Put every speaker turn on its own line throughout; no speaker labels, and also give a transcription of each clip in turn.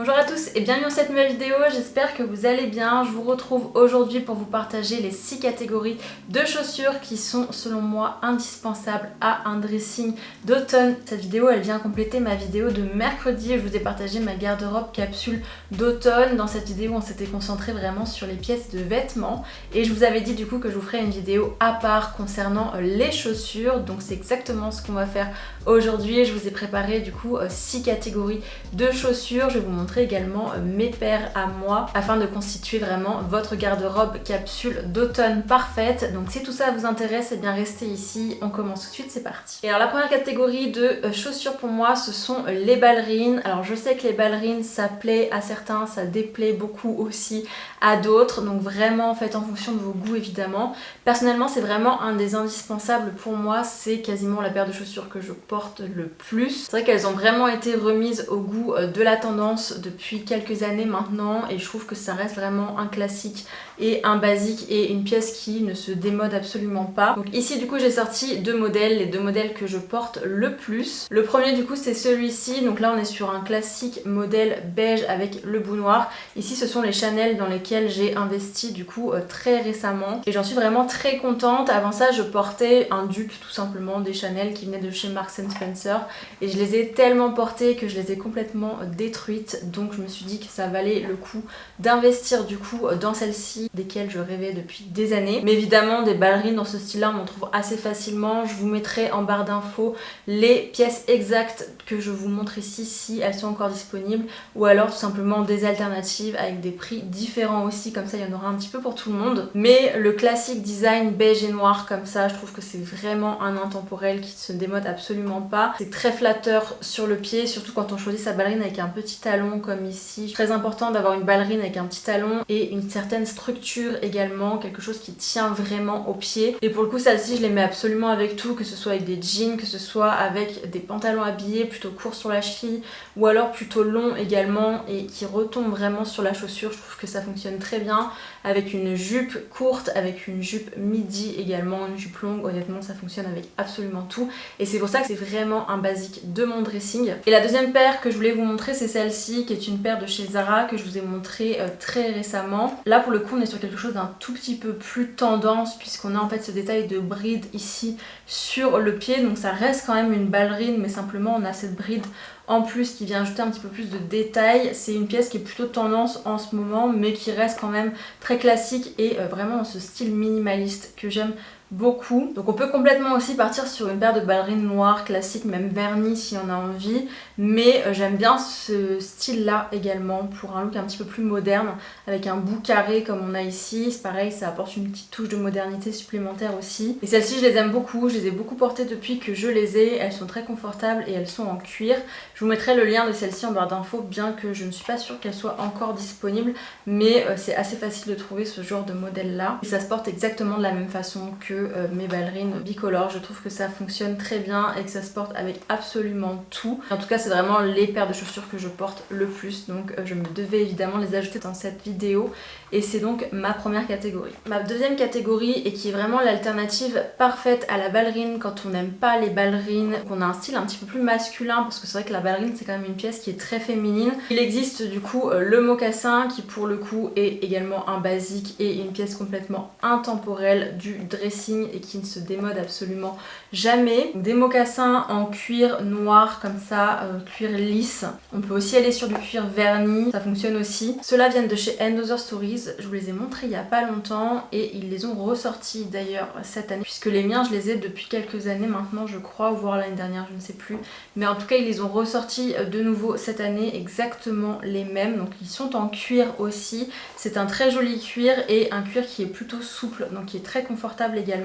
Bonjour à tous et bienvenue dans cette nouvelle vidéo, j'espère que vous allez bien. Je vous retrouve aujourd'hui pour vous partager les 6 catégories de chaussures qui sont selon moi indispensables à un dressing d'automne. Cette vidéo elle vient compléter ma vidéo de mercredi, je vous ai partagé ma garde-robe capsule d'automne. Dans cette vidéo on s'était concentré vraiment sur les pièces de vêtements et je vous avais dit du coup que je vous ferais une vidéo à part concernant les chaussures. Donc c'est exactement ce qu'on va faire aujourd'hui. Je vous ai préparé du coup 6 catégories de chaussures. Je vais vous montrer également mes paires à moi afin de constituer vraiment votre garde-robe capsule d'automne parfaite. Donc si tout ça vous intéresse, et bien restez ici, on commence tout de suite, c'est parti. Et alors la première catégorie de chaussures pour moi ce sont les ballerines. Alors je sais que les ballerines ça plaît à certains, ça déplaît beaucoup aussi à d'autres, donc vraiment faites en fonction de vos goûts évidemment. Personnellement c'est vraiment un des indispensables pour moi, c'est quasiment la paire de chaussures que je porte le plus. C'est vrai qu'elles ont vraiment été remises au goût de la tendance depuis quelques années maintenant et je trouve que ça reste vraiment un classique et un basique et une pièce qui ne se démode absolument pas. Donc ici du coup j'ai sorti deux modèles, les deux modèles que je porte le plus. Le premier du coup c'est celui-ci, donc là on est sur un classique modèle beige avec le bout noir. Ici ce sont les Chanel dans lesquels j'ai investi du coup très récemment et j'en suis vraiment très contente. Avant ça je portais un dupe tout simplement des Chanel qui venaient de chez Marks & Spencer et je les ai tellement portées que je les ai complètement détruites, donc je me suis dit que ça valait le coup d'investir du coup dans celle-ci desquelles je rêvais depuis des années. Mais évidemment des ballerines dans ce style là on en trouve assez facilement. Je vous mettrai en barre d'infos les pièces exactes que je vous montre ici si elles sont encore disponibles ou alors tout simplement des alternatives avec des prix différents aussi, comme ça il y en aura un petit peu pour tout le monde. Mais le classique design beige et noir comme ça, je trouve que c'est vraiment un intemporel qui ne se démode absolument pas. C'est très flatteur sur le pied, surtout quand on choisit sa ballerine avec un petit talon comme ici. Très important d'avoir une ballerine avec un petit talon et une certaine structure également, quelque chose qui tient vraiment au pied. Et pour le coup celle-ci je les mets absolument avec tout, que ce soit avec des jeans, que ce soit avec des pantalons habillés plutôt courts sur la cheville ou alors plutôt longs également et qui retombent vraiment sur la chaussure. Je trouve que ça fonctionne très bien avec une jupe courte, avec une jupe midi également, une jupe longue. Honnêtement ça fonctionne avec absolument tout et c'est pour ça que c'est vraiment un basique de mon dressing. Et la deuxième paire que je voulais vous montrer c'est celle-ci qui est une paire de chez Zara que je vous ai montré très récemment. Là pour le coup on est sur quelque chose d'un tout petit peu plus tendance puisqu'on a en fait ce détail de bride ici sur le pied, donc ça reste quand même une ballerine mais simplement on a cette bride en plus qui vient ajouter un petit peu plus de détails. C'est une pièce qui est plutôt tendance en ce moment mais qui reste quand même très classique et vraiment dans ce style minimaliste que j'aime beaucoup. Donc on peut complètement aussi partir sur une paire de ballerines noires classiques, même vernies si on a envie, mais j'aime bien ce style là également pour un look un petit peu plus moderne avec un bout carré comme on a ici. C'est pareil, ça apporte une petite touche de modernité supplémentaire aussi. Et celles-ci je les aime beaucoup, je les ai beaucoup portées depuis que je les ai, elles sont très confortables et elles sont en cuir. Je vous mettrai le lien de celle-ci en barre d'infos, bien que je ne suis pas sûre qu'elle soit encore disponible, mais c'est assez facile de trouver ce genre de modèle là. Et ça se porte exactement de la même façon que mes ballerines bicolores. Je trouve que ça fonctionne très bien et que ça se porte avec absolument tout. En tout cas c'est vraiment les paires de chaussures que je porte le plus, donc je me devais évidemment les ajouter dans cette vidéo et c'est donc ma première catégorie. Ma deuxième catégorie, et qui est vraiment l'alternative parfaite à la ballerine quand on n'aime pas les ballerines, qu'on a un style un petit peu plus masculin, parce que c'est vrai que la ballerine c'est quand même une pièce qui est très féminine. Il existe du coup le mocassin qui pour le coup est également un basique et une pièce complètement intemporelle du dressing et qui ne se démode absolument jamais. Des mocassins en cuir noir comme ça, cuir lisse. On peut aussi aller sur du cuir verni, ça fonctionne aussi. Ceux-là viennent de chez Another Stories, je vous les ai montrés il y a pas longtemps et ils les ont ressortis d'ailleurs cette année, puisque les miens je les ai depuis quelques années maintenant je crois, voire l'année dernière, je ne sais plus, mais en tout cas ils les ont ressortis de nouveau cette année, exactement les mêmes. Donc ils sont en cuir aussi, c'est un très joli cuir et un cuir qui est plutôt souple, donc qui est très confortable également.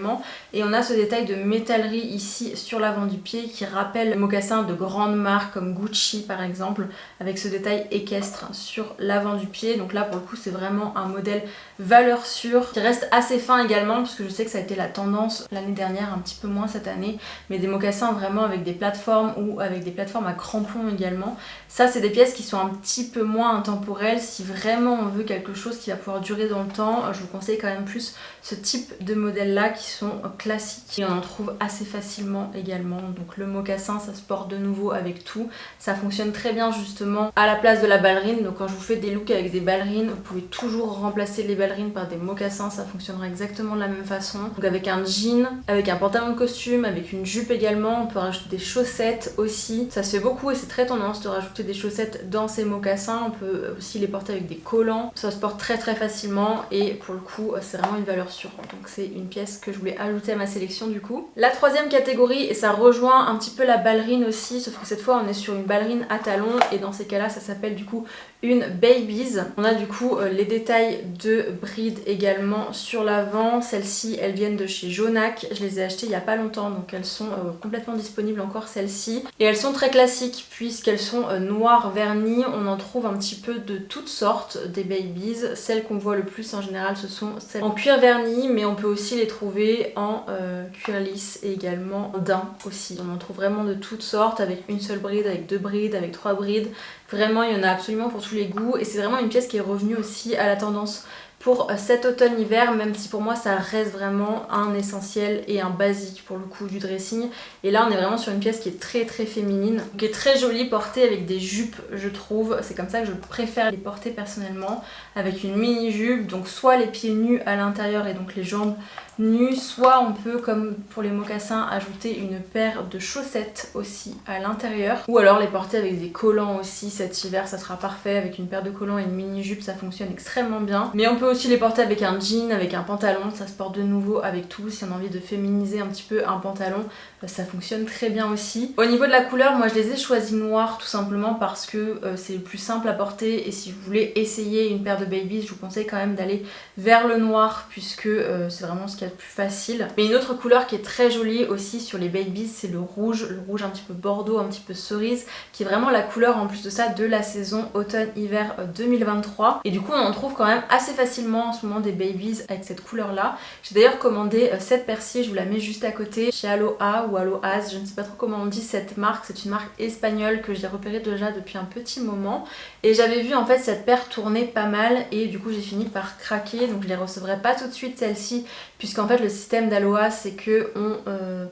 Et on a ce détail de métallerie ici sur l'avant du pied qui rappelle le mocassin de grandes marques comme Gucci par exemple, avec ce détail équestre sur l'avant du pied. Donc là pour le coup c'est vraiment un modèle valeur sûre qui reste assez fin également, parce que je sais que ça a été la tendance l'année dernière, un petit peu moins cette année, mais des mocassins vraiment avec des plateformes ou avec des plateformes à crampons également. Ça c'est des pièces qui sont un petit peu moins intemporelles. Si vraiment on veut quelque chose qui va pouvoir durer dans le temps, je vous conseille quand même plus ce type de modèle là qui sont classiques et on en trouve assez facilement également. Donc le mocassin ça se porte de nouveau avec tout, ça fonctionne très bien justement à la place de la ballerine. Donc quand je vous fais des looks avec des ballerines, vous pouvez toujours remplacer les ballerines par des mocassins, ça fonctionnera exactement de la même façon. Donc avec un jean, avec un pantalon de costume, avec une jupe également, on peut rajouter des chaussettes aussi. Ça se fait beaucoup et c'est très tendance de rajouter des chaussettes dans ces mocassins. On peut aussi les porter avec des collants, ça se porte très facilement et pour le coup c'est vraiment une valeur sûre. Donc c'est une pièce que je voulais ajouter à ma sélection du coup. La troisième catégorie, et ça rejoint un petit peu la ballerine aussi, sauf que cette fois on est sur une ballerine à talons et dans ces cas là ça s'appelle du coup une babies. On a du coup les détails de brides également sur l'avant. Celles-ci elles viennent de chez Jonac, je les ai achetées il n'y a pas longtemps donc elles sont complètement disponibles encore celles-ci. Et elles sont très classiques puisqu'elles sont noires vernies. On en trouve un petit peu de toutes sortes des babies. Celles qu'on voit le plus en général ce sont celles en cuir verni, mais on peut aussi les trouver en cuir lisse et également en daim aussi. On en trouve vraiment de toutes sortes, avec une seule bride, avec 2 brides, avec 3 brides. Vraiment il y en a absolument pour tous les goûts et c'est vraiment une pièce qui est revenue aussi à la tendance pour cet automne-hiver, même si pour moi ça reste vraiment un essentiel et un basique pour le coup du dressing. Et là on est vraiment sur une pièce qui est très féminine, qui est très jolie portée avec des jupes je trouve. C'est comme ça que je préfère les porter personnellement, avec une mini jupe, donc soit les pieds nus à l'intérieur et donc les jambes nues, soit on peut comme pour les mocassins ajouter une paire de chaussettes aussi à l'intérieur, ou alors les porter avec des collants aussi. Cet hiver ça sera parfait avec une paire de collants et une mini jupe, ça fonctionne extrêmement bien. Mais on peut aussi les porter avec un jean, avec un pantalon, ça se porte de nouveau avec tout. Si on a envie de féminiser un petit peu un pantalon, ça fonctionne très bien aussi. Au niveau de la couleur, moi je les ai choisis noires tout simplement parce que c'est le plus simple à porter et si vous voulez essayer une paire de babies, je vous conseille quand même d'aller vers le noir puisque c'est vraiment ce qu'il y a de plus facile. Mais une autre couleur qui est très jolie aussi sur les babies, c'est le rouge un petit peu bordeaux, un petit peu cerise, qui est vraiment la couleur en plus de ça de la saison automne-hiver 2023. Et du coup on en trouve quand même assez facilement en ce moment des babies avec cette couleur là. J'ai d'ailleurs commandé cette paire-ci, je vous la mets juste à côté, chez Aloha ou Aloaz, je ne sais pas trop comment on dit cette marque. C'est une marque espagnole que j'ai repérée déjà depuis un petit moment et j'avais vu en fait cette paire tourner pas mal et du coup j'ai fini par craquer. Donc je les recevrai pas tout de suite celle-ci puisqu'en fait le système d'Aloha c'est que on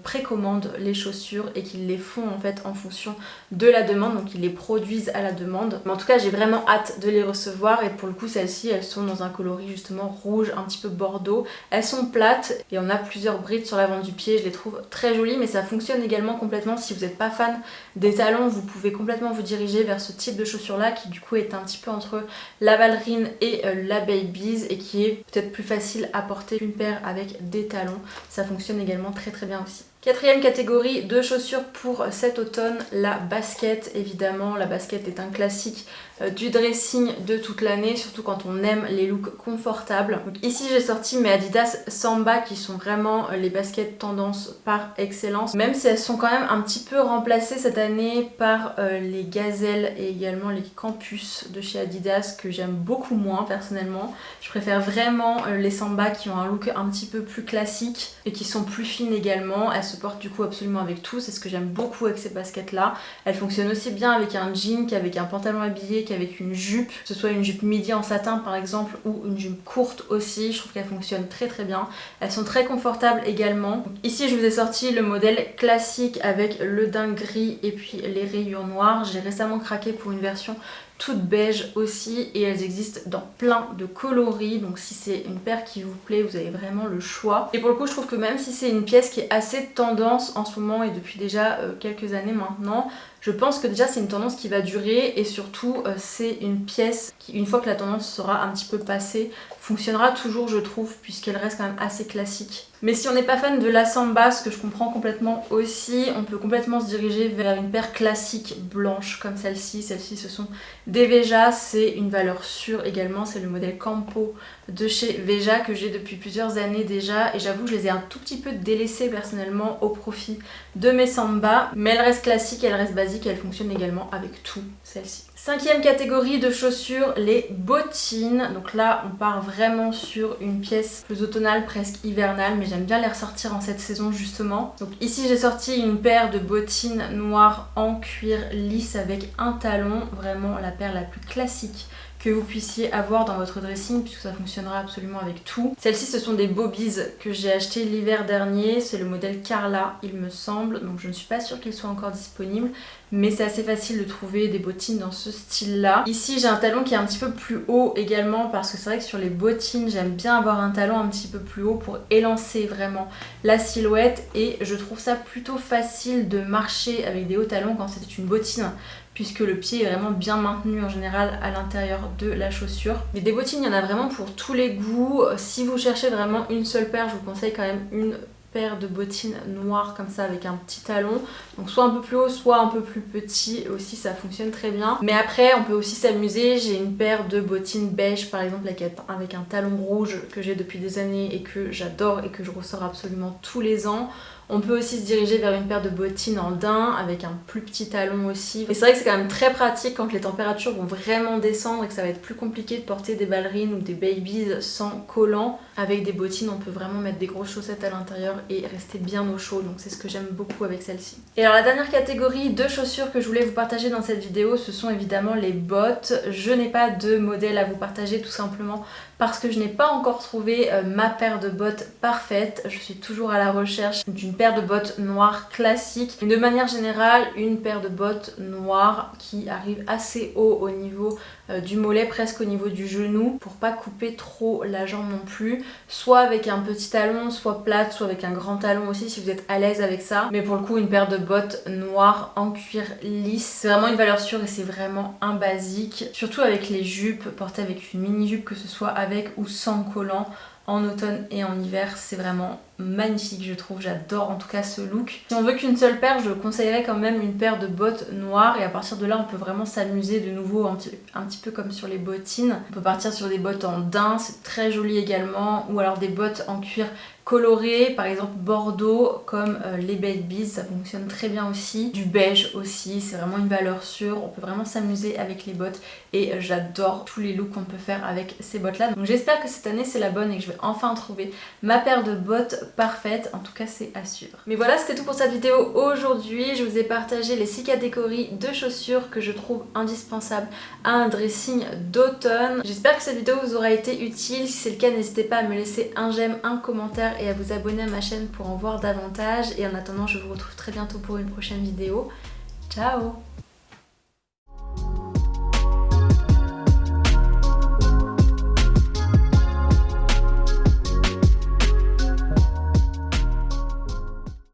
précommande les chaussures et qu'ils les font en fait en fonction de la demande, donc ils les produisent à la demande. Mais en tout cas j'ai vraiment hâte de les recevoir et pour le coup celles-ci elles sont dans un coloris justement rouge un petit peu bordeaux. Elles sont plates et on a plusieurs brides sur l'avant du pied, je les trouve très jolies, mais ça fonctionne également complètement si vous n'êtes pas fan des talons, vous pouvez complètement vous diriger vers ce type de chaussures là qui du coup est un petit peu entre la ballerine et la babies et qui est peut-être plus facile à porter qu'une paire avec des talons. Ça fonctionne également très bien aussi. Quatrième catégorie de chaussures pour cet automne, la basket. Évidemment, la basket est un classique du dressing de toute l'année, surtout quand on aime les looks confortables. Donc ici j'ai sorti mes Adidas Samba qui sont vraiment les baskets tendance par excellence, même si elles sont quand même un petit peu remplacées cette année par les gazelles et également les campus de chez Adidas que j'aime beaucoup moins personnellement. Je préfère vraiment les Samba qui ont un look un petit peu plus classique et qui sont plus fines également. Elles se portent du coup absolument avec tout, c'est ce que j'aime beaucoup avec ces baskets là. Elles fonctionnent aussi bien avec un jean qu'avec un pantalon habillé qu'avec une jupe, que ce soit une jupe midi en satin par exemple ou une jupe courte aussi. Je trouve qu'elles fonctionnent très bien. Elles sont très confortables également. Donc, ici je vous ai sorti le modèle classique avec le daim gris et puis les rayures noires. J'ai récemment craqué pour une version toute beige aussi et elles existent dans plein de coloris, donc si c'est une paire qui vous plaît vous avez vraiment le choix. Et pour le coup je trouve que même si c'est une pièce qui est assez tendance en ce moment et depuis déjà quelques années maintenant, je pense que déjà c'est une tendance qui va durer et surtout c'est une pièce qui une fois que la tendance sera un petit peu passée fonctionnera toujours je trouve puisqu'elle reste quand même assez classique. Mais si on n'est pas fan de la Samba, ce que je comprends complètement aussi, on peut complètement se diriger vers une paire classique blanche comme celle-ci. Celles-ci ce sont des Veja, c'est une valeur sûre également, c'est le modèle Campo de chez Veja que j'ai depuis plusieurs années déjà et j'avoue que je les ai un tout petit peu délaissées personnellement au profit de mes Samba, mais elles restent classiques, elles restent basiques, elles fonctionnent également avec tout celle-ci. 5e catégorie de chaussures, les bottines. Donc là on part vraiment sur une pièce plus automnale, presque hivernale, mais j'aime bien les ressortir en cette saison justement. Donc ici j'ai sorti une paire de bottines noires en cuir lisse avec un talon, vraiment la paire la plus classique que vous puissiez avoir dans votre dressing puisque ça fonctionnera absolument avec tout. Celles-ci ce sont des Bobies que j'ai acheté l'hiver dernier, c'est le modèle Carla il me semble, donc je ne suis pas sûre qu'ils soient encore disponibles, mais c'est assez facile de trouver des bottines dans ce style là. Ici j'ai un talon qui est un petit peu plus haut également parce que c'est vrai que sur les bottines j'aime bien avoir un talon un petit peu plus haut pour élancer vraiment la silhouette et je trouve ça plutôt facile de marcher avec des hauts talons quand c'est une bottine, puisque le pied est vraiment bien maintenu en général à l'intérieur de la chaussure. Mais des bottines, il y en a vraiment pour tous les goûts. Si vous cherchez vraiment une seule paire, je vous conseille quand même une paire de bottines noires comme ça avec un petit talon, donc soit un peu plus haut soit un peu plus petit aussi, ça fonctionne très bien. Mais après on peut aussi s'amuser, j'ai une paire de bottines beige par exemple avec un talon rouge que j'ai depuis des années et que j'adore et que je ressors absolument tous les ans. On peut aussi se diriger vers une paire de bottines en daim avec un plus petit talon aussi. Et c'est vrai que c'est quand même très pratique quand les températures vont vraiment descendre et que ça va être plus compliqué de porter des ballerines ou des babies sans collant. Avec des bottines, on peut vraiment mettre des grosses chaussettes à l'intérieur et rester bien au chaud. Donc c'est ce que j'aime beaucoup avec celle-ci. Et alors la dernière catégorie de chaussures que je voulais vous partager dans cette vidéo, ce sont évidemment les bottes. Je n'ai pas de modèle à vous partager tout simplement parce que je n'ai pas encore trouvé ma paire de bottes parfaite. Je suis toujours à la recherche d'une paire de bottes noires classiques. Et de manière générale, une paire de bottes noires qui arrive assez haut au niveau du mollet, presque au niveau du genou, pour pas couper trop la jambe non plus. Soit avec un petit talon, soit plate, soit avec un grand talon aussi si vous êtes à l'aise avec ça. Mais pour le coup, une paire de bottes noires en cuir lisse, c'est vraiment une valeur sûre et c'est vraiment un basique. Surtout avec les jupes, portées avec une mini-jupe, que ce soit avec ou sans collant. En automne et en hiver, c'est vraiment magnifique je trouve, j'adore en tout cas ce look. Si on veut qu'une seule paire, je conseillerais quand même une paire de bottes noires et à partir de là on peut vraiment s'amuser de nouveau un petit peu comme sur les bottines. On peut partir sur des bottes en daim, c'est très joli également, ou alors des bottes en cuir coloré, par exemple bordeaux comme les Babies, ça fonctionne très bien aussi. Du beige aussi, c'est vraiment une valeur sûre, on peut vraiment s'amuser avec les bottes et j'adore tous les looks qu'on peut faire avec ces bottes là. Donc j'espère que cette année c'est la bonne et que je vais enfin trouver ma paire de bottes parfaite, en tout cas c'est à suivre. Mais voilà, c'était tout pour cette vidéo aujourd'hui. Je vous ai partagé les 6 catégories de chaussures que je trouve indispensables à un dressing d'automne. J'espère que cette vidéo vous aura été utile. Si c'est le cas, n'hésitez pas à me laisser un j'aime, un commentaire et à vous abonner à ma chaîne pour en voir davantage. Et en attendant, je vous retrouve très bientôt pour une prochaine vidéo. Ciao!